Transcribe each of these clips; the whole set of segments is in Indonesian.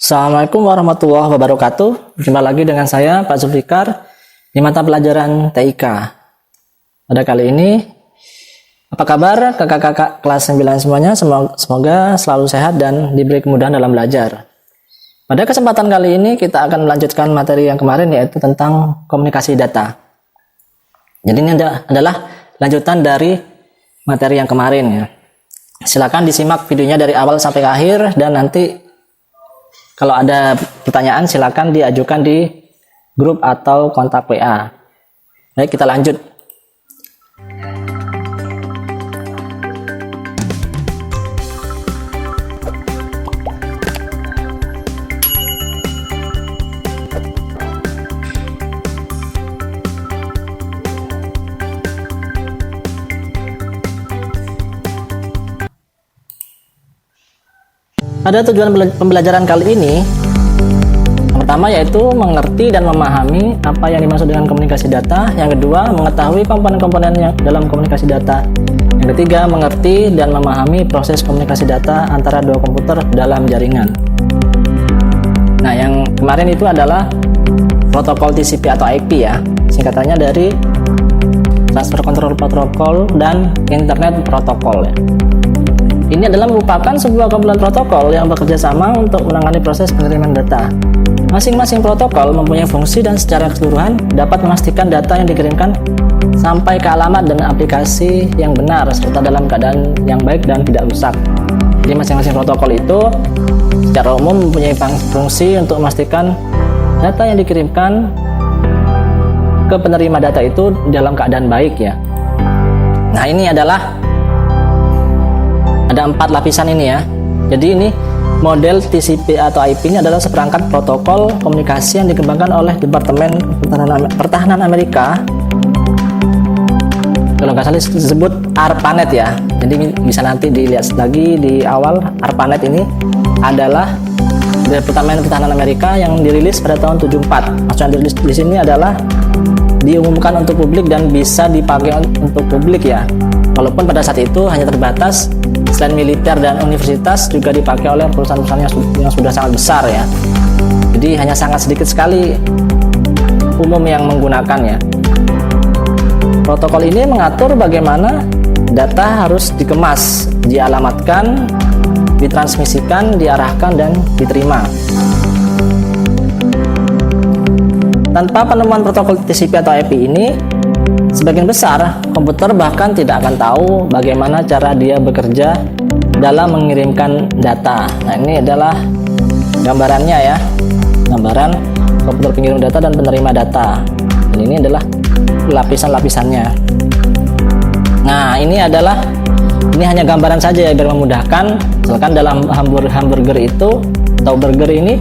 Assalamualaikum warahmatullahi wabarakatuh. Jumpa lagi dengan saya Pak Zulfikar di mata pelajaran TIK. Pada kali ini, apa kabar kakak-kakak kelas 9 semuanya? Semoga selalu sehat dan diberi kemudahan dalam belajar. Pada kesempatan kali ini kita akan melanjutkan materi yang kemarin, yaitu tentang komunikasi data. Jadi ini adalah lanjutan dari materi yang kemarin ya. Silakan disimak videonya dari awal sampai akhir, dan nanti kalau ada pertanyaan silakan diajukan di grup atau kontak WA. Baik, kita lanjut. Pada tujuan pembelajaran kali ini, yang pertama yaitu mengerti dan memahami apa yang dimaksud dengan komunikasi data. Yang kedua, mengetahui komponen-komponen yang dalam komunikasi data. Yang ketiga, mengerti dan memahami proses komunikasi data antara dua komputer dalam jaringan. Nah, yang kemarin itu adalah protokol TCP atau IP ya. Singkatannya dari Transfer Control Protocol dan Internet Protocol ya. Ini adalah merupakan sebuah kumpulan protokol yang bekerja sama untuk menangani proses pengiriman data. Masing-masing protokol mempunyai fungsi dan secara keseluruhan dapat memastikan data yang dikirimkan sampai ke alamat dan aplikasi yang benar serta dalam keadaan yang baik dan tidak rusak. Jadi masing-masing protokol itu secara umum mempunyai fungsi untuk memastikan data yang dikirimkan ke penerima data itu dalam keadaan baik ya. Nah, ini adalah ada 4 lapisan ini ya. Jadi ini model TCP atau IP ini adalah seperangkat protokol komunikasi yang dikembangkan oleh Departemen Pertahanan Amerika. Kalau nggak salah disebut ARPANET ya. Jadi bisa nanti dilihat lagi di awal. ARPANET ini adalah Departemen Pertahanan Amerika yang dirilis pada tahun 74. Maksudnya dirilis di sini adalah diumumkan untuk publik dan bisa dipakai untuk publik ya. Walaupun pada saat itu hanya terbatas, selain militer dan universitas juga dipakai oleh perusahaan-perusahaan yang sudah sangat besar ya. Jadi hanya sangat sedikit sekali umum yang menggunakannya. Protokol ini mengatur bagaimana data harus dikemas, dialamatkan, ditransmisikan, diarahkan, dan diterima. Tanpa penemuan protokol TCP atau IP ini, sebagian besar komputer bahkan tidak akan tahu bagaimana cara dia bekerja dalam mengirimkan data. Nah, ini adalah gambarannya ya. Gambaran komputer pengirim data dan penerima data. Dan ini adalah lapisan-lapisannya. Nah, ini hanya gambaran saja ya biar memudahkan. Misalkan dalam hamburger itu atau burger ini,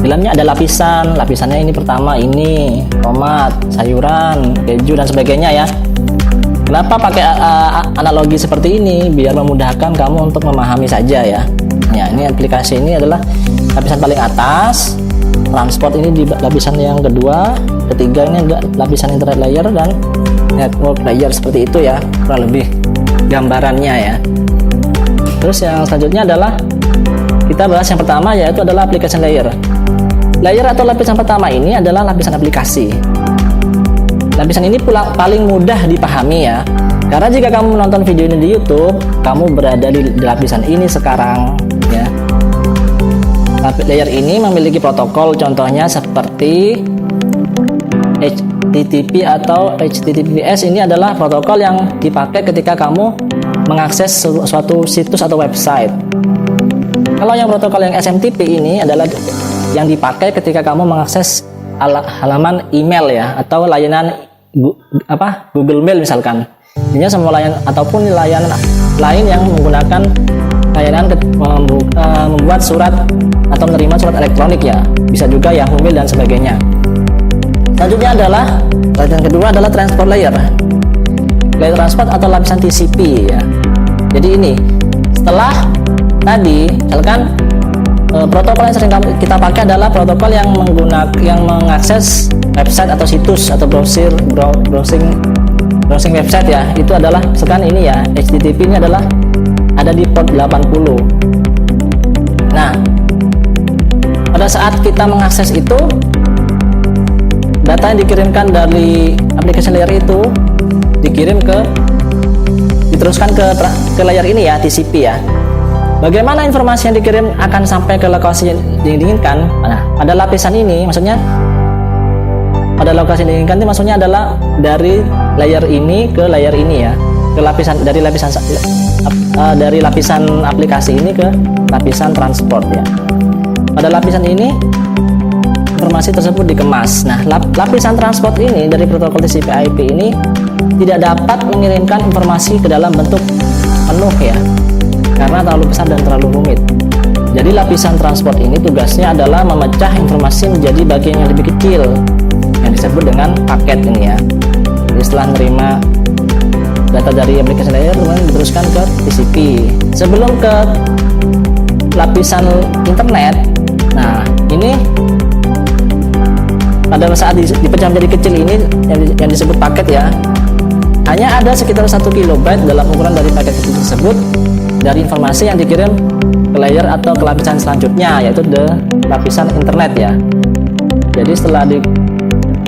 dalamnya ada lapisannya ini pertama ini tomat, sayuran, keju dan sebagainya ya. Kenapa pakai analogi seperti ini? Biar memudahkan kamu untuk memahami saja ya. Ya, ini aplikasi ini adalah lapisan paling atas, transport ini di lapisan yang kedua, ketiga ini lapisan internet layer dan network layer, seperti itu ya kurang lebih gambarannya ya. Terus yang selanjutnya adalah kita bahas yang pertama, yaitu adalah application layer. Layer atau lapisan pertama ini adalah lapisan aplikasi. Lapisan ini pula paling mudah dipahami ya. Karena jika kamu menonton video ini di YouTube, kamu berada di lapisan ini sekarang ya. Layer ini memiliki protokol, contohnya seperti HTTP atau HTTPS. Ini adalah protokol yang dipakai ketika kamu mengakses suatu situs atau website. Kalau yang protokol yang SMTP ini adalah yang dipakai ketika kamu mengakses halaman email ya, atau layanan Google Mail misalkan. Ini semua layanan ataupun layanan lain yang menggunakan layanan membuat surat atau menerima surat elektronik ya. Bisa juga Yahoo Mail dan sebagainya. Selanjutnya adalah lapisan kedua adalah transport layer. Layer transport atau lapisan TCP ya. Jadi ini setelah tadi misalkan protokol yang sering kita pakai adalah protokol yang mengakses website atau situs atau browsing website ya. Itu adalah misalkan ini ya, HTTP ini adalah ada di port 80. Nah, pada saat kita mengakses itu, data yang dikirimkan dari application layer itu diteruskan ke layer ini ya, TCP ya. Bagaimana informasi yang dikirim akan sampai ke lokasi yang diinginkan? Nah, pada lapisan ini maksudnya pada lokasi yang diinginkan itu maksudnya adalah dari layer ini ke layer ini ya, ke lapisan dari lapisan aplikasi ini ke lapisan transport ya. Pada lapisan ini informasi tersebut dikemas. Nah, lapisan transport ini dari protokol TCP/IP ini tidak dapat mengirimkan informasi ke dalam bentuk penuh ya, karena terlalu besar dan terlalu rumit. Jadi lapisan transport ini tugasnya adalah memecah informasi menjadi bagian yang lebih kecil yang disebut dengan paket ini ya. Jadi setelah menerima data dari application layer kemudian diteruskan ke TCP. Sebelum ke lapisan internet, nah ini pada saat dipecah menjadi kecil ini yang disebut paket ya, hanya ada sekitar 1 kilobyte dalam ukuran dari paket kecil tersebut dari informasi yang dikirim ke layer atau ke lapisan selanjutnya, yaitu lapisan internet ya. Jadi setelah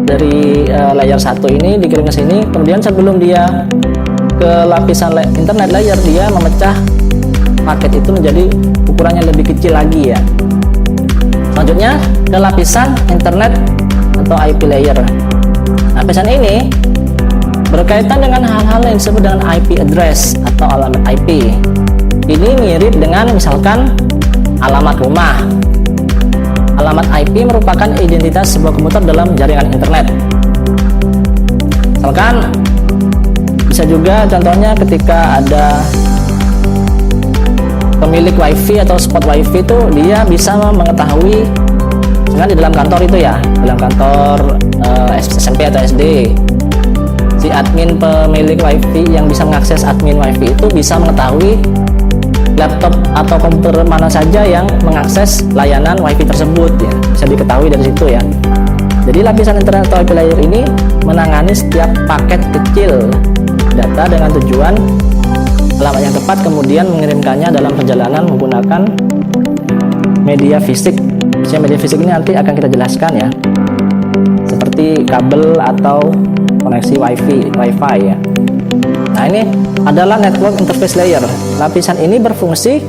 dari layer 1 ini dikirim ke sini, kemudian sebelum dia ke lapisan internet layer, dia memecah paket itu menjadi ukurannya lebih kecil lagi ya. Selanjutnya ke lapisan internet atau IP layer. Lapisan ini berkaitan dengan hal-hal yang disebut dengan IP address atau alamat IP. Ini mirip dengan misalkan alamat rumah. Alamat IP merupakan identitas sebuah komputer dalam jaringan internet. Misalkan bisa juga contohnya ketika ada pemilik wifi atau spot wifi itu, dia bisa mengetahui misalkan di dalam kantor itu ya, dalam kantor SMP atau SD, si admin pemilik wifi yang bisa mengakses admin wifi itu bisa mengetahui laptop atau komputer mana saja yang mengakses layanan wifi tersebut ya, bisa diketahui dari situ ya. Jadi lapisan internet atau IP layer ini menangani setiap paket kecil data dengan tujuan alamat yang tepat, kemudian mengirimkannya dalam perjalanan menggunakan media fisik. Media fisik ini nanti akan kita jelaskan ya, seperti kabel atau koneksi wifi ya. Nah, ini adalah network interface layer. Lapisan ini berfungsi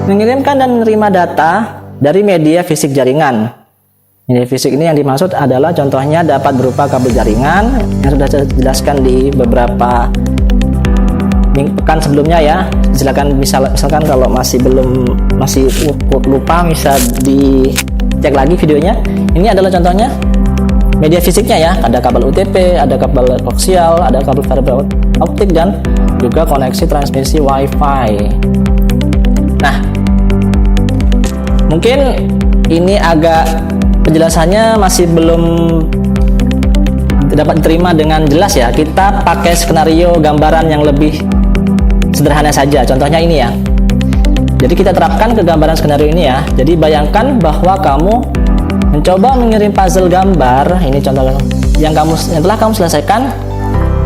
mengirimkan dan menerima data dari media fisik jaringan. Media fisik ini yang dimaksud adalah contohnya dapat berupa kabel jaringan yang sudah saya jelaskan di beberapa pekan sebelumnya ya. Misalkan kalau masih lupa, bisa dicek lagi videonya. Ini adalah contohnya media fisiknya ya, ada kabel UTP, ada kabel koaksial, ada kabel fiber optik, dan juga koneksi transmisi WiFi. Nah, mungkin ini agak penjelasannya masih belum dapat diterima dengan jelas ya. Kita pakai skenario gambaran yang lebih sederhana saja. Contohnya ini ya. Jadi kita terapkan ke gambaran skenario ini ya. Jadi bayangkan bahwa kamu mencoba mengirim puzzle gambar, ini contoh yang telah kamu selesaikan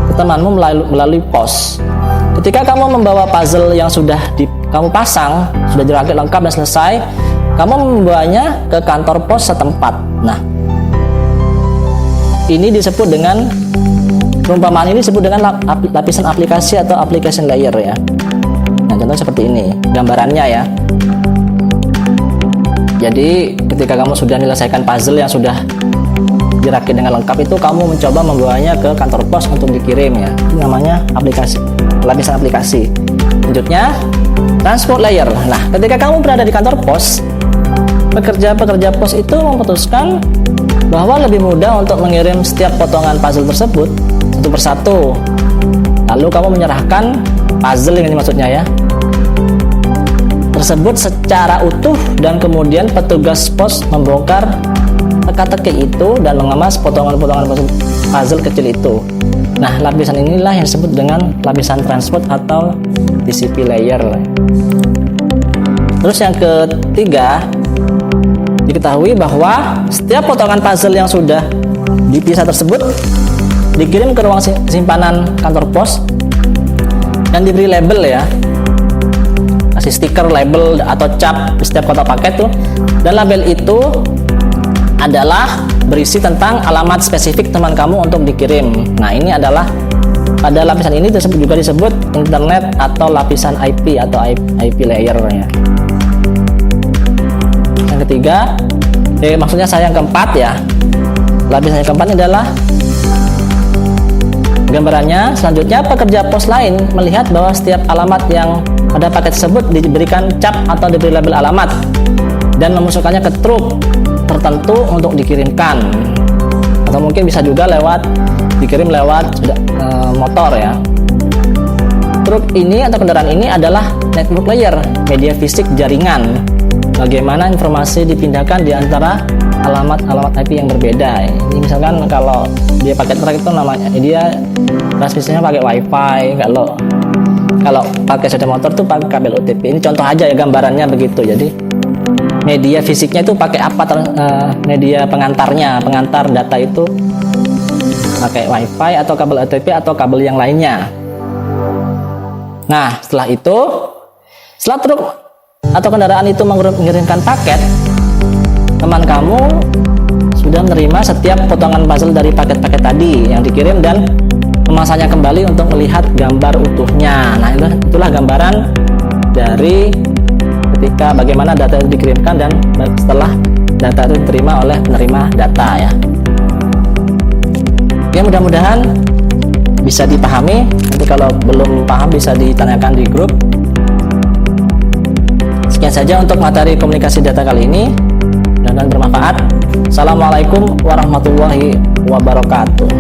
ke temanmu melalui pos. Ketika kamu membawa puzzle yang sudah kamu pasang, sudah dirakit lengkap dan selesai, kamu membawanya ke kantor pos setempat. Nah, ini disebut dengan, perumpamaan ini disebut dengan lapisan aplikasi atau application layer ya. Nah, contoh seperti ini gambarannya ya. Jadi ketika kamu sudah menyelesaikan puzzle yang sudah dirakit dengan lengkap itu, kamu mencoba membawanya ke kantor pos untuk dikirim ya. Ini namanya aplikasi, lapisan aplikasi. Selanjutnya transport layer. Nah, ketika kamu berada di kantor pos, pekerja pos itu memutuskan bahwa lebih mudah untuk mengirim setiap potongan puzzle tersebut satu persatu. Lalu kamu menyerahkan puzzle yang dimaksudnya ya tersebut secara utuh, dan kemudian petugas pos membongkar teka-teki itu dan mengemas potongan-potongan puzzle kecil itu. Nah, lapisan inilah yang disebut dengan lapisan transport atau TCP layer. Terus yang ketiga, diketahui bahwa setiap potongan puzzle yang sudah dipisah tersebut dikirim ke ruang simpanan kantor pos yang diberi label ya. kasih stiker, label atau cap di setiap kotak paket tuh. Dan label itu adalah berisi tentang alamat spesifik teman kamu untuk dikirim. Nah, ini adalah pada lapisan ini juga disebut internet atau lapisan IP atau IP layer ya. Yang ketiga, maksudnya saya yang keempat ya. Lapisan yang keempat adalah gambarannya. Selanjutnya, pekerja pos lain melihat bahwa setiap alamat yang pada paket tersebut diberikan cap atau diberi label alamat dan memasukkannya ke truk tertentu untuk dikirimkan, atau mungkin bisa juga dikirim lewat motor ya. Truk ini atau kendaraan ini adalah network layer, media fisik jaringan. Bagaimana informasi dipindahkan di antara alamat IP yang berbeda. Ini misalkan kalau dia pakai truk itu namanya dia transmisinya pakai WiFi, kalau pakai sepeda motor tuh pakai kabel OTP. Ini contoh aja ya, gambarannya begitu. Jadi media fisiknya itu pakai apa, media pengantar data itu pakai WiFi atau kabel OTP atau kabel yang lainnya. Nah, setelah truk atau kendaraan itu mengirimkan paket, teman kamu sudah menerima setiap potongan puzzle dari paket-paket tadi yang dikirim dan memasangnya kembali untuk melihat gambar utuhnya. Nah, itulah gambaran dari ketika bagaimana data itu dikirimkan dan setelah data itu diterima oleh penerima data ya. Oke, mudah-mudahan bisa dipahami. Nanti kalau belum paham bisa ditanyakan di grup. Sekian saja untuk materi komunikasi data kali ini. Mudah-mudahan bermanfaat. Assalamualaikum warahmatullahi wabarakatuh.